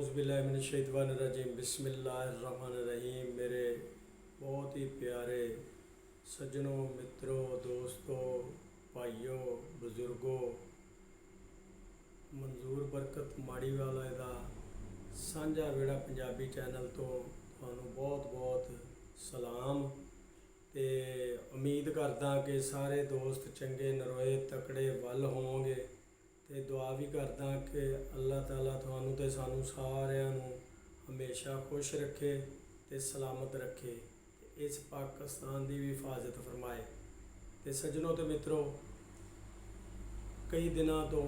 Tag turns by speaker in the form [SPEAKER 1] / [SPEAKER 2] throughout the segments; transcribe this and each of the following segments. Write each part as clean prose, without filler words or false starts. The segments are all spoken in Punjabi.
[SPEAKER 1] औज़ुबिल्लाहिमिनश्शैतानिर्रजीम बिस्मिल्लाहिर्रहमानिर्रहीम। मेरे बहुत ही प्यारे सज्जनों, मित्रों, दोस्तों, भाइयों, बुजुर्गों, मंजूर बरकत माड़ीवाला दा सांझा वेड़ा पंजाबी चैनल तो तुहानूं बहुत बहुत सलाम। ते उम्मीद करदा कि सारे दोस्त चंगे नरोए तकड़े वल होवोगे ते दुआ भी करदा कि अल्लाह ताला तुहानूं ते सानूं सारिਆਂ ਨੂੰ हमेशा खुश रखे ते सलामत रखे, इस पाकिस्तान की भी हिफाजत फरमाए। तो सज्जनों तो मित्रों, कई दिनों तो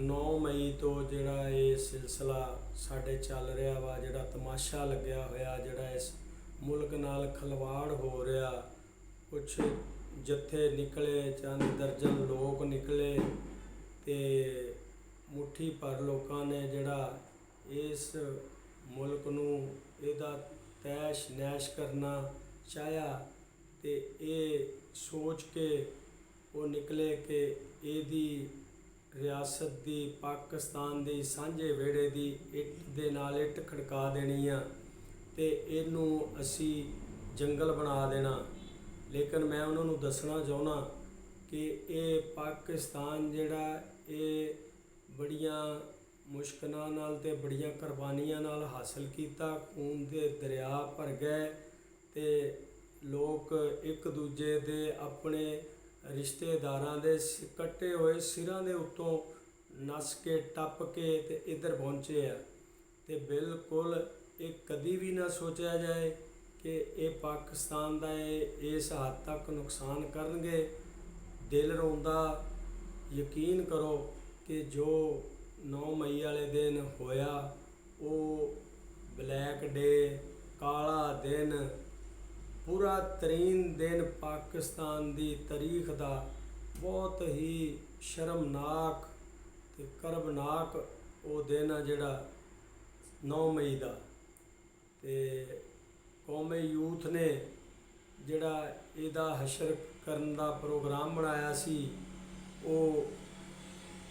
[SPEAKER 1] 9 मई तो जिहड़ा ये सिलसिला साडे चल रहा वा, जिहड़ा तमाशा लग्या होया, जिहड़ा इस मुल्क नाल खलवाड़ हो रहा, कुछ जत्थे निकले, चंद दर्जन लोग निकले ते मुट्ठी भर लोगों ने जिहड़ा इस मुल्क नूं इहदा तैश नैश करना चाहया ते ये सोच के वो निकले कि इहदी रियासत दी, पाकिस्तान दी सांझे वेड़े दी इट दे नाल इट खड़का देनी आ ते इहनूं असी जंगल बना देना। लेकिन मैं उन्होंने दसना चाहुंदा कि ये पाकिस्तान जिहड़ा ये बड़ियां मुश्किलां नाल ते बड़ियां कुर्बानियां नाल हासिल कीता। खून दे दरिया भर गए ते लोग एक दूजे दे अपने रिश्तेदारां दे कट्टे होए सिरां दे उत्तों नस के टप के ते इधर पहुँचे आ। ते बिल्कुल ये कदी भी ना सोचा जाए कि ये पाकिस्तान का इस हद तक नुकसान करनगे। दिल रोंदा। यकीन करो कि जो 9 मई वाले दिन होया वो ब्लैक डे, काला दिन, पूरा तरीन दिन पाकिस्तान की तारीख का बहुत ही शर्मनाक ते करबनाक वो दिन आ जिहड़ा 9 मई का। ते कौमी यूथ ने जिहड़ा इहदा हशर करन दा प्रोग्राम बनाया सी वो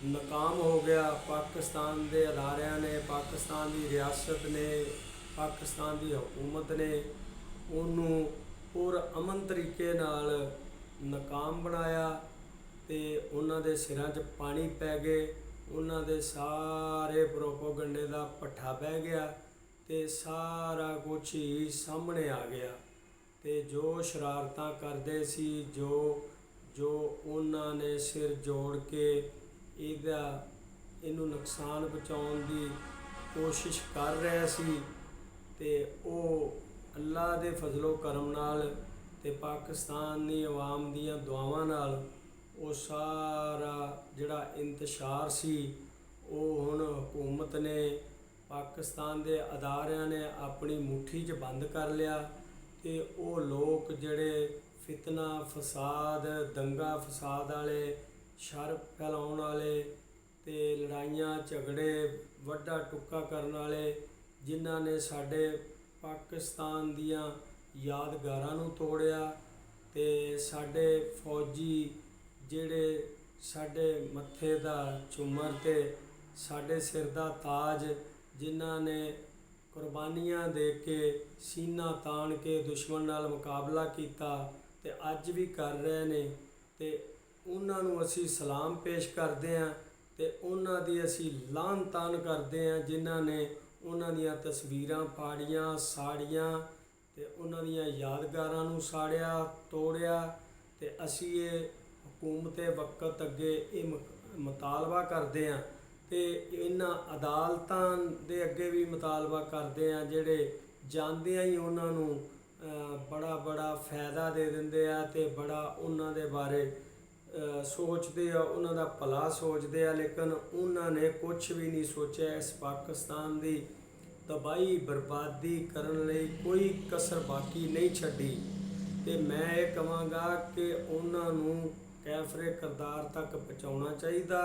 [SPEAKER 1] नाकाम हो गया। पाकिस्तान के अदारियां ने, पाकिस्तान की रियासत ने, पाकिस्तान की हुकूमत ने उन्होंने पुर अमन तरीके नाल नाकाम बनाया ते उन्हां दे सिरां 'च पानी पै गए। उन्हां दे सारे प्रोपोगंडे का भट्ठा बह गया ते सारा कुछ ही सामने आ गया। ते जो शरारतां करदे सी, जो उन्होंने सिर जोड़ के इनू नुकसान पहुँचाउण दी कोशिश कर रहे सी ते वो अल्लाह दे फजलो करम नाल ते पाकिस्तान दी अवाम दीयां दुआवां नाल वो सारा जिहड़ा इंतशार सी वो हुण हुकूमत ने, पाकिस्तान के अदारियां ने अपनी मुट्ठी च बंद कर लिया। ते वो लोग जिहड़े फितना फसाद, दंगा फसाद वाले, शर फैलाउण वाले ते लड़ाइयां झगड़े वड्डा टुक्का करन वाले, जिन्हां ने साडे पाकिस्तान दियां यादगारां नूं तोड़िया ते साडे फौजी जिहड़े साडे मत्थे दा झूमर ते साडे सिर दा ताज, जिन्हां ने कुर्बानियां दे के सीना तान के दुश्मन नाल मुकाबला किया ते अज भी कर रहे ने, ते उन्हां नूं असी सलाम पेश करते हैं ते उन्हां दी असी लाहन तान करते हैं जिन्हां ने उन्हां दियां तस्वीरां फाड़ियां, साड़ियां ते उन्हां दियां यादगारां नूं साड़िया तोड़िया। ते असी ये हुकूमत वक्त अगे ये मुतालबा करते हैं ते इन्हां अदालतां दे अगे भी मुतालबा करते हैं जिहड़े जांदियां ही उन्हां नूं बड़ा बड़ा फायदा दे दिंदे आ ते बड़ा उन्हां दे बारे सोचते आ, उन्हां दा भला सोचते आ, लेकिन उन्हां ने कुछ भी नहीं सोचा। इस पाकिस्तान की तबाही बर्बादी करन लई कोई कसर बाकी नहीं छड्डी। ते मैं ये कहांगा कि उन्हां नूं कैफरे करदार तक पहुँचाउणा चाहीदा।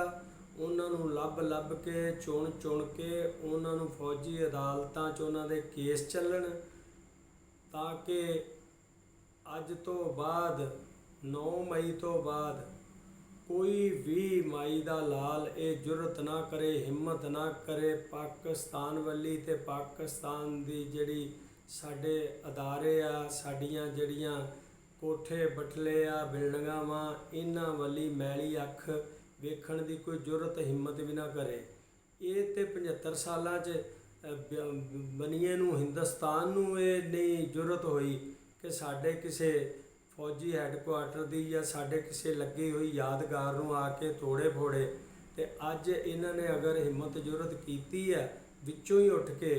[SPEAKER 1] उन्हां नूं लभ के चुन के उन्हां नूं फौजी अदालतां 'च उन्हां दे केस चलन ताकि अज तो बाद 9 मई तो बाद ਕੋਈ ਵੀ ਮਾਈ ਦਾ ਲਾਲ ਇਹ ਜੁਰਤ ਨਾ ਕਰੇ, ਹਿੰਮਤ ਨਾ ਕਰੇ ਪਾਕਿਸਤਾਨ ਵੱਲੀ ਤੇ ਪਾਕਿਸਤਾਨ ਦੀ ਜਿਹੜੀ ਸਾਡੇ ਅਦਾਰੇ ਆ, ਸਾਡੀਆਂ ਜਿਹੜੀਆਂ ਕੋਠੇ ਬਟਲੇ ਆ, ਬਿਲਡਿੰਗਾਂ ਵਾ, ਇਹਨਾਂ ਵੱਲੀ ਮੈਲੀ ਅੱਖ ਵੇਖਣ ਦੀ ਕੋਈ ਜੁਰਤ ਹਿੰਮਤ ਵੀ ਨਾ ਕਰੇ। ਇਹ ਤੇ 75 ਸਾਲਾਂ 'ਚ ਬਨੀਏ ਨੂੰ, ਹਿੰਦੁਸਤਾਨ ਨੂੰ ਇਹ ਨਹੀਂ ਜੁਰਤ ਹੋਈ ਕਿ ਸਾਡੇ ਕਿਸੇ ਫੌਜੀ ਹੈੱਡਕੁਆਟਰ ਦੀ ਜਾਂ ਸਾਡੇ ਕਿਸੇ ਲੱਗੀ ਹੋਈ ਯਾਦਗਾਰ ਨੂੰ ਆ ਕੇ ਤੋੜੇ ਫੋੜੇ। ਤੇ ਅੱਜ ਇਹਨਾਂ ਨੇ ਅਗਰ ਹਿੰਮਤ ਜੁਰਤ ਕੀਤੀ ਹੈ, ਵਿੱਚੋਂ ਹੀ ਉੱਠ ਕੇ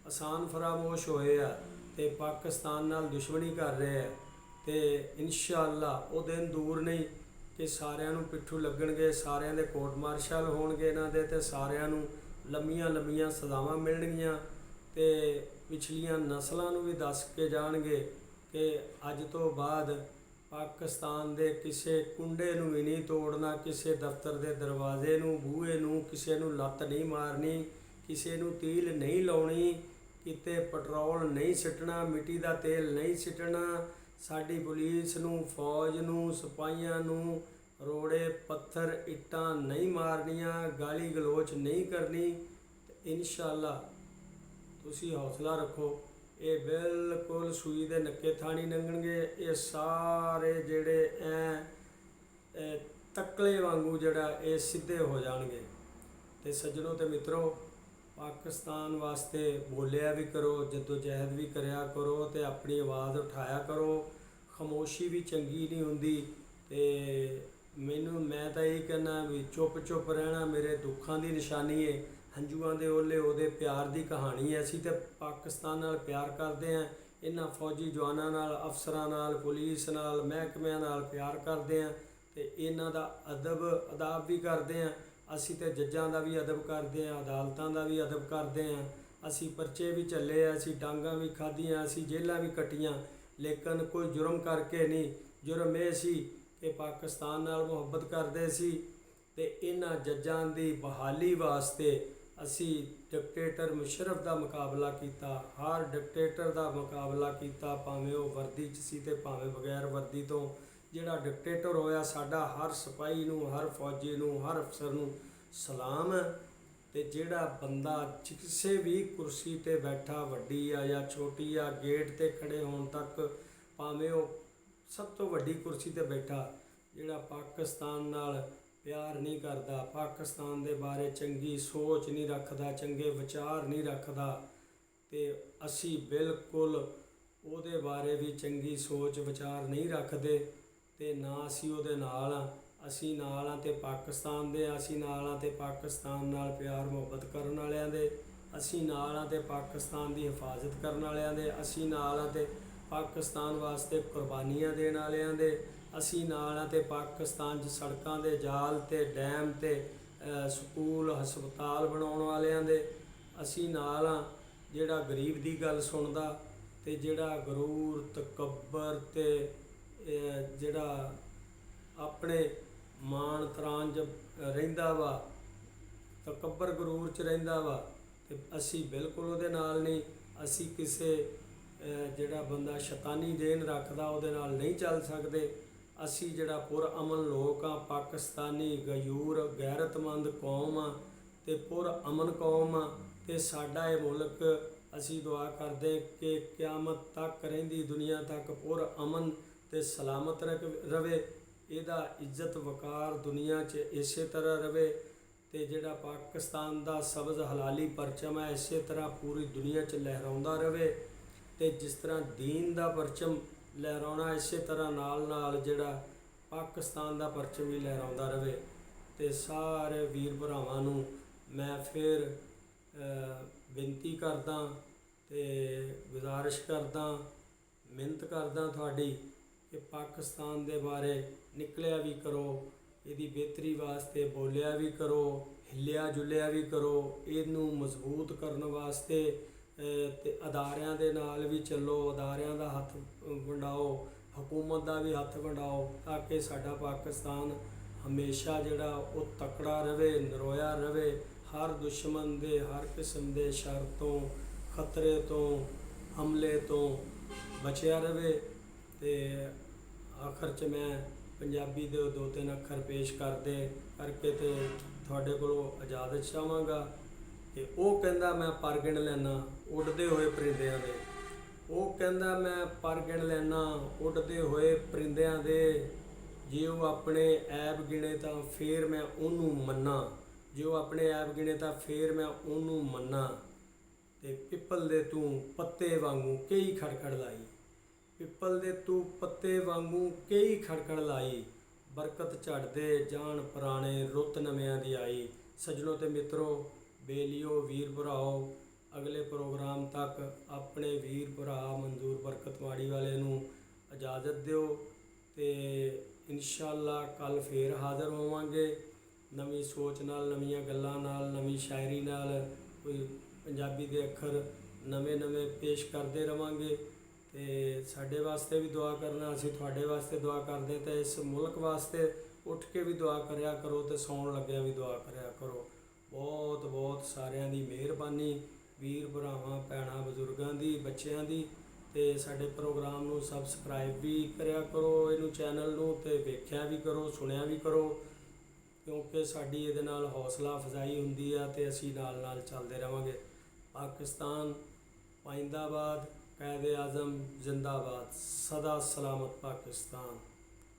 [SPEAKER 1] ਆਸਾਨ ਫਰਾਮੋਸ਼ ਹੋਏ ਆ ਤੇ ਪਾਕਿਸਤਾਨ ਨਾਲ ਦੁਸ਼ਮਣੀ ਕਰ ਰਹੇ ਆ। ਤੇ ਇਨਸ਼ਾਅੱਲਾ ਉਹ ਦਿਨ ਦੂਰ ਨਹੀਂ ਕਿ ਸਾਰਿਆਂ ਨੂੰ ਪਿੱਠੂ ਲੱਗਣਗੇ, ਸਾਰਿਆਂ ਦੇ ਕੋਰਟ ਮਾਰਸ਼ਲ ਹੋਣਗੇ ਇਹਨਾਂ ਦੇ, ਤੇ ਸਾਰਿਆਂ ਨੂੰ ਲੰਮੀਆਂ ਲੰਮੀਆਂ ਸਜ਼ਾਵਾਂ ਮਿਲਣਗੀਆਂ। ਤੇ ਪਿਛਲੀਆਂ ਨਸਲਾਂ ਨੂੰ ਵੀ ਦੱਸ ਕੇ ਜਾਣਗੇ ਕਿ ਅੱਜ ਤੋਂ ਬਾਅਦ ਪਾਕਿਸਤਾਨ ਦੇ ਕਿਸੇ ਕੁੰਡੇ ਨੂੰ ਵੀ ਨਹੀਂ ਤੋੜਨਾ, ਕਿਸੇ ਦਫ਼ਤਰ ਦੇ ਦਰਵਾਜ਼ੇ ਨੂੰ, ਬੂਹੇ ਨੂੰ, ਕਿਸੇ ਨੂੰ ਲੱਤ ਨਹੀਂ ਮਾਰਨੀ, ਕਿਸੇ ਨੂੰ ਤੀਲ ਨਹੀਂ ਲਾਉਣੀ, ਕਿਤੇ ਪੈਟਰੋਲ ਨਹੀਂ ਸਿੱਟਣਾ, ਮਿੱਟੀ ਦਾ ਤੇਲ ਨਹੀਂ ਸਿੱਟਣਾ, ਸਾਡੀ ਪੁਲਿਸ ਨੂੰ, ਫੌਜ ਨੂੰ, ਸਿਪਾਹੀਆਂ ਨੂੰ ਰੋੜੇ ਪੱਥਰ ਇੱਟਾਂ ਨਹੀਂ ਮਾਰਨੀਆਂ, ਗਾਲੀ ਗਲੋਚ ਨਹੀਂ ਕਰਨੀ। ਤੇ ਇਨਸ਼ਾਅੱਲਾ ਤੁਸੀਂ ਹੌਸਲਾ ਰੱਖੋ, ਇਹ ਬਿਲਕੁਲ ਸੂਈ ਦੇ ਨੱਕੇ ਥਾਣੀ ਲੰਘਣਗੇ। ਇਹ ਸਾਰੇ ਜਿਹੜੇ ਤਕਲੇ ਵਾਂਗੂ ਜਿਹੜਾ ਇਹ ਸਿੱਧੇ ਹੋ ਜਾਣਗੇ। ਤੇ ਸੱਜਣੋ ਤੇ ਮਿੱਤਰੋ, ਪਾਕਿਸਤਾਨ ਵਾਸਤੇ ਬੋਲਿਆ ਵੀ ਕਰੋ, ਜਦੋਜਹਿਦ ਵੀ ਕਰਿਆ ਕਰੋ ਤੇ ਆਪਣੀ ਆਵਾਜ਼ ਉਠਾਇਆ ਕਰੋ। ਖਾਮੋਸ਼ੀ ਵੀ ਚੰਗੀ ਨਹੀਂ ਹੁੰਦੀ। ਤੇ ਮੈਂ ਤਾਂ ਇਹ ਕਹਿੰਦਾ ਵੀ ਚੁੱਪ ਰਹਿਣਾ ਮੇਰੇ ਦੁੱਖਾਂ ਦੀ ਨਿਸ਼ਾਨੀ ਹੈ, ਹੰਝੂਆਂ ਦੇ ਓਲੇ ਉਹਦੇ ਪਿਆਰ ਦੀ ਕਹਾਣੀ ਹੈ। ਅਸੀਂ ਤਾਂ ਪਾਕਿਸਤਾਨ ਨਾਲ ਪਿਆਰ ਕਰਦੇ ਹਾਂ, ਇਹਨਾਂ ਫੌਜੀ ਜਵਾਨਾਂ ਨਾਲ, ਅਫਸਰਾਂ ਨਾਲ, ਪੁਲਿਸ ਨਾਲ, ਮਹਿਕਮਿਆਂ ਨਾਲ ਪਿਆਰ ਕਰਦੇ ਹਾਂ ਤੇ ਇਹਨਾਂ ਦਾ ਅਦਾਬ ਵੀ ਕਰਦੇ ਹਾਂ। ਅਸੀਂ ਤਾਂ ਜੱਜਾਂ ਦਾ ਵੀ ਅਦਬ ਕਰਦੇ ਹਾਂ, ਅਦਾਲਤਾਂ ਦਾ ਵੀ ਅਦਬ ਕਰਦੇ ਹਾਂ। ਅਸੀਂ ਪਰਚੇ ਵੀ ਝੱਲੇ ਆ, ਅਸੀਂ ਡਾਂਗਾਂ ਵੀ ਖਾਧੀਆਂ, ਅਸੀਂ ਜੇਲ੍ਹਾਂ ਵੀ ਕੱਟੀਆਂ, ਲੇਕਿਨ ਕੋਈ ਜੁਰਮ ਕਰਕੇ ਨਹੀਂ। ਜੁਰਮ ਇਹ ਸੀ ਕਿ ਪਾਕਿਸਤਾਨ ਨਾਲ ਮੁਹੱਬਤ ਕਰਦੇ ਸੀ। ਤੇ ਇਹਨਾਂ ਜੱਜਾਂ ਦੀ ਬਹਾਲੀ ਵਾਸਤੇ ਅਸੀਂ ਡਿਕਟੇਟਰ ਮੁਸ਼ਰਫ ਦਾ ਮੁਕਾਬਲਾ ਕੀਤਾ, ਹਰ ਡਿਕਟੇਟਰ ਦਾ ਮੁਕਾਬਲਾ ਕੀਤਾ, ਭਾਵੇਂ ਉਹ ਵਰਦੀ 'ਚ ਸੀ ਤੇ ਭਾਵੇਂ ਬਗੈਰ ਵਰਦੀ ਤੋਂ। ਜਿਹੜਾ ਡਿਕਟੇਟਰ ਹੋਇਆ, ਸਾਡਾ ਹਰ ਸਿਪਾਹੀ ਨੂੰ, ਹਰ ਫੌਜੀ ਨੂੰ, ਹਰ ਅਫਸਰ ਨੂੰ ਸਲਾਮ। ਤੇ ਜਿਹੜਾ ਬੰਦਾ ਕਿਸੇ ਵੀ ਕੁਰਸੀ 'ਤੇ ਬੈਠਾ, ਵੱਡੀ ਆ ਜਾਂ ਛੋਟੀ ਆ, ਗੇਟ 'ਤੇ ਖੜੇ ਹੋਣ ਤੱਕ, ਭਾਵੇਂ ਉਹ ਸਭ ਤੋਂ ਵੱਡੀ ਕੁਰਸੀ 'ਤੇ ਬੈਠਾ, ਜਿਹੜਾ ਪਾਕਿਸਤਾਨ ਨਾਲ ਪਿਆਰ ਨਹੀਂ ਕਰਦਾ, ਪਾਕਿਸਤਾਨ ਦੇ ਬਾਰੇ ਚੰਗੀ ਸੋਚ ਨਹੀਂ ਰੱਖਦਾ, ਚੰਗੇ ਵਿਚਾਰ ਨਹੀਂ ਰੱਖਦਾ, ਤੇ ਅਸੀਂ ਬਿਲਕੁਲ ਉਹਦੇ ਬਾਰੇ ਵੀ ਚੰਗੀ ਸੋਚ ਵਿਚਾਰ ਨਹੀਂ ਰੱਖਦੇ। ਤੇ ਨਾ ਅਸੀਂ ਉਹਦੇ ਨਾਲ ਹਾਂ, ਅਸੀਂ ਨਾਲ ਹਾਂ ਤੇ ਪਾਕਿਸਤਾਨ ਦੇ, ਅਸੀਂ ਨਾਲ ਹਾਂ ਤੇ ਪਾਕਿਸਤਾਨ ਨਾਲ ਪਿਆਰ ਮੁਹੱਬਤ ਕਰਨ ਵਾਲਿਆਂ ਦੇ, ਅਸੀਂ ਨਾਲ ਹਾਂ ਤੇ ਪਾਕਿਸਤਾਨ ਦੀ ਹਿਫਾਜ਼ਤ ਕਰਨ ਵਾਲਿਆਂ ਦੇ, ਅਸੀਂ ਨਾਲ ਹਾਂ ਤੇ ਪਾਕਿਸਤਾਨ ਵਾਸਤੇ ਕੁਰਬਾਨੀਆਂ ਦੇਣ ਵਾਲਿਆਂ ਦੇ, ਅਸੀਂ ਨਾਲ ਹਾਂ ਤੇ ਪਾਕਿਸਤਾਨ 'ਚ ਸੜਕਾਂ ਦੇ ਜਾਲ ਤੇ ਡੈਮ ਤੇ ਸਕੂਲ ਹਸਪਤਾਲ ਬਣਾਉਣ ਵਾਲਿਆਂ ਦੇ, ਅਸੀਂ ਨਾਲ ਹਾਂ। ਜਿਹੜਾ ਗਰੀਬ ਦੀ ਗੱਲ ਸੁਣਦਾ ਤੇ ਜਿਹੜਾ ਗਰੂਰ, ਤਕੱਬਰ ਤੇ ਜਿਹੜਾ ਆਪਣੇ ਮਾਣ ਤਰਾਨ 'ਚ ਰਹਿੰਦਾ ਵਾ, ਤਕੱਬਰ ਗਰੂਰ 'ਚ ਰਹਿੰਦਾ ਵਾ, ਤੇ ਅਸੀਂ ਬਿਲਕੁਲ ਉਹਦੇ ਨਾਲ ਨਹੀਂ। ਅਸੀਂ ਕਿਸੇ ਜਿਹੜਾ ਬੰਦਾ ਸ਼ੈਤਾਨੀ ਦੇਨ ਰੱਖਦਾ ਉਹਦੇ ਨਾਲ ਨਹੀਂ ਚੱਲ ਸਕਦੇ। ਅਸੀਂ ਜਿਹੜਾ ਪੁਰਅਮਨ ਲੋਕ ਆ, ਪਾਕਿਸਤਾਨੀ ਗਯੂਰ ਗੈਰਤਮੰਦ ਕੌਮ ਆ ਤੇ ਪੁਰਅਮਨ ਕੌਮ ਆ। ਤੇ ਸਾਡਾ ਇਹ ਮੁਲਕ, ਅਸੀਂ ਦੁਆ ਕਰਦੇ ਕਿ ਕਿਆਮਤ ਤੱਕ ਰਹਿੰਦੀ ਦੁਨੀਆ ਤੱਕ ਪੁਰਅਮਨ ਤੇ ਸਲਾਮਤ ਰਵੇ, ਇਹਦਾ ਇੱਜ਼ਤ ਵਕਾਰ ਦੁਨੀਆ 'ਚ ਇਸੇ ਤਰ੍ਹਾਂ ਰਵੇ। ਤੇ ਜਿਹੜਾ ਪਾਕਿਸਤਾਨ ਦਾ ਸਬਜ਼ ਹਲਾਲੀ ਪਰਚਮ ਹੈ, ਇਸੇ ਤਰ੍ਹਾਂ ਪੂਰੀ ਦੁਨੀਆ 'ਚ ਲਹਿਰਾਉਂਦਾ ਰਵੇ। ਤੇ ਜਿਸ ਤਰ੍ਹਾਂ ਦੀਨ ਦਾ ਪਰਚਮ ਲਹਿਰਾਉਣਾ, ਇਸੇ ਤਰ੍ਹਾਂ ਨਾਲ ਜਿਹੜਾ ਪਾਕਿਸਤਾਨ ਦਾ ਪਰਚਮ ਵੀ ਲਹਿਰਾਉਂਦਾ ਰਵੇ। ਤੇ ਸਾਰੇ ਵੀਰ ਭਰਾਵਾਂ ਨੂੰ ਮੈਂ ਫਿਰ ਬੇਨਤੀ ਕਰਦਾ ਤੇ ਗੁਜ਼ਾਰਿਸ਼ ਕਰਦਾ, ਮਿਹਨਤ ਕਰਦਾ ਤੁਹਾਡੀ ਕਿ ਪਾਕਿਸਤਾਨ ਦੇ ਬਾਰੇ ਨਿਕਲਿਆ ਵੀ ਕਰੋ, ਇਹਦੀ ਬਿਹਤਰੀ ਵਾਸਤੇ ਬੋਲਿਆ ਵੀ ਕਰੋ, ਹਿੱਲਿਆ ਜੁਲਿਆ ਵੀ ਕਰੋ, ਇਹਨੂੰ ਮਜ਼ਬੂਤ ਕਰਨ ਵਾਸਤੇ ਤੇ ਅਦਾਰਿਆਂ ਦੇ ਨਾਲ ਵੀ ਚੱਲੋ, ਅਦਾਰਿਆਂ ਦਾ ਹੱਥ ਵੰਡਾਓ, ਹਕੂਮਤ ਦਾ ਵੀ ਹੱਥ ਵੰਡਾਓ, ਤਾਂ ਕਿ ਸਾਡਾ ਪਾਕਿਸਤਾਨ ਹਮੇਸ਼ਾ ਜਿਹੜਾ ਉਹ ਤਕੜਾ ਰਵੇ, ਨਰੋਇਆ ਰਵੇ, ਹਰ ਦੁਸ਼ਮਣ ਦੇ, ਹਰ ਕਿਸਮ ਦੇ ਸ਼ਰ ਤੋਂ, ਖਤਰੇ ਤੋਂ, ਹਮਲੇ ਤੋਂ ਬਚਿਆ ਰਵੇ। ਤੇ ਆਖਰ 'ਚ ਮੈਂ ਪੰਜਾਬੀ ਦੇ 2-3 ਅੱਖਰ ਪੇਸ਼ ਕਰਕੇ ਤੇ ਤੁਹਾਡੇ ਕੋਲੋਂ ਇਜਾਜ਼ਤ ਚਾਹਾਂਗਾ। ਤੇ ਉਹ ਕਹਿੰਦਾ ਮੈਂ ਪਰ ਗਿਣ ਲੈਣਾ ਉੱਡਦੇ ਹੋਏ ਪਰਿੰਦਿਆਂ ਦੇ, ਉਹ ਕਹਿੰਦਾ ਮੈਂ ਪਰ ਗਿਣ ਲੈਣਾ ਉੱਡਦੇ ਹੋਏ ਪਰਿੰਦਿਆਂ ਦੇ, ਜੇ ਉਹ ਆਪਣੇ ਐਬ ਗਿਣੇ ਤਾਂ ਫੇਰ ਮੈਂ ਉਹਨੂੰ ਮੰਨਾਂ, ਜੇ ਉਹ ਆਪਣੇ ਐਬ ਗਿਣੇ ਤਾਂ ਫੇਰ ਮੈਂ ਉਹਨੂੰ ਮੰਨਾਂ। ਤੇ ਪਿੱਪਲ ਦੇ ਤੂੰ ਪੱਤੇ ਵਾਂਗੂ ਕਈ ਖੜਖੜ ਲਾਈ, ਪਿੱਪਲ ਦੇ ਤੂੰ ਪੱਤੇ ਵਾਂਗੂ ਕਈ ਖੜਖੜ ਲਾਈ, ਬਰਕਤ ਝੜਦੇ ਜਾਣ ਪੁਰਾਣੇ ਰੁੱਤ ਨਵਿਆਂ ਦੀ ਆਈ। ਸੱਜਣੋ ਤੇ ਮਿੱਤਰੋ, ਬੇਲੀਓ, ਵੀਰ ਭਰਾਓ, ਅਗਲੇ ਪ੍ਰੋਗਰਾਮ ਤੱਕ ਆਪਣੇ ਵੀਰ ਭਰਾ ਮਨਜ਼ੂਰ ਬਰਕਤਵਾੜੀ ਵਾਲੇ ਨੂੰ ਇਜਾਜ਼ਤ ਦਿਓ ਤੇ ਇਨਸ਼ਾਅੱਲਾ ਕੱਲ੍ਹ ਫੇਰ ਹਾਜ਼ਰ ਹੋਵਾਂਗੇ ਨਵੀਂ ਸੋਚ ਨਾਲ, ਨਵੀਆਂ ਗੱਲਾਂ ਨਾਲ, ਨਵੀਂ ਸ਼ਾਇਰੀ ਨਾਲ, ਕੋਈ ਪੰਜਾਬੀ ਦੇ ਅੱਖਰ ਨਵੇਂ ਪੇਸ਼ ਕਰਦੇ ਰਵਾਂਗੇ। ਤੇ ਸਾਡੇ ਵਾਸਤੇ ਵੀ ਦੁਆ ਕਰਨਾ, ਅਸੀਂ ਤੁਹਾਡੇ ਵਾਸਤੇ ਦੁਆ ਕਰਦੇ, ਤੇ ਇਸ ਮੁਲਕ ਵਾਸਤੇ ਉੱਠ ਕੇ ਵੀ ਦੁਆ ਕਰਿਆ ਕਰੋ ਤੇ ਸੌਣ ਲੱਗਿਆਂ ਵੀ ਦੁਆ ਕਰਿਆ ਕਰੋ। ਬਹੁਤ ਬਹੁਤ ਸਾਰਿਆਂ ਦੀ ਮਿਹਰਬਾਨੀ, ਵੀਰ ਭਰਾਵਾਂ, ਭੈਣਾਂ, ਬਜ਼ੁਰਗਾਂ ਦੀ, ਬੱਚਿਆਂ ਦੀ। ਤੇ ਸਾਡੇ ਪ੍ਰੋਗਰਾਮ ਨੂੰ ਸਬਸਕ੍ਰਾਈਬ ਵੀ ਕਰਿਆ ਕਰੋ, ਇਹਨੂੰ ਚੈਨਲ ਨੂੰ, ਤੇ ਵੇਖਿਆ ਵੀ ਕਰੋ, ਸੁਣਿਆ ਵੀ ਕਰੋ, ਕਿਉਂਕਿ ਸਾਡੀ ਇਹਦੇ ਨਾਲ ਹੌਸਲਾ ਅਫਜ਼ਾਈ ਹੁੰਦੀ ਆ ਤੇ ਅਸੀਂ ਨਾਲ ਚੱਲਦੇ ਰਹਾਂਗੇ। ਪਾਕਿਸਤਾਨ ਪਾਇੰਦਾਬਾਦ, ਕਾਇਦ-ਏ-ਆਜ਼ਮ ਜ਼ਿੰਦਾਬਾਦ, ਸਦਾ ਸਲਾਮਤ ਪਾਕਿਸਤਾਨ।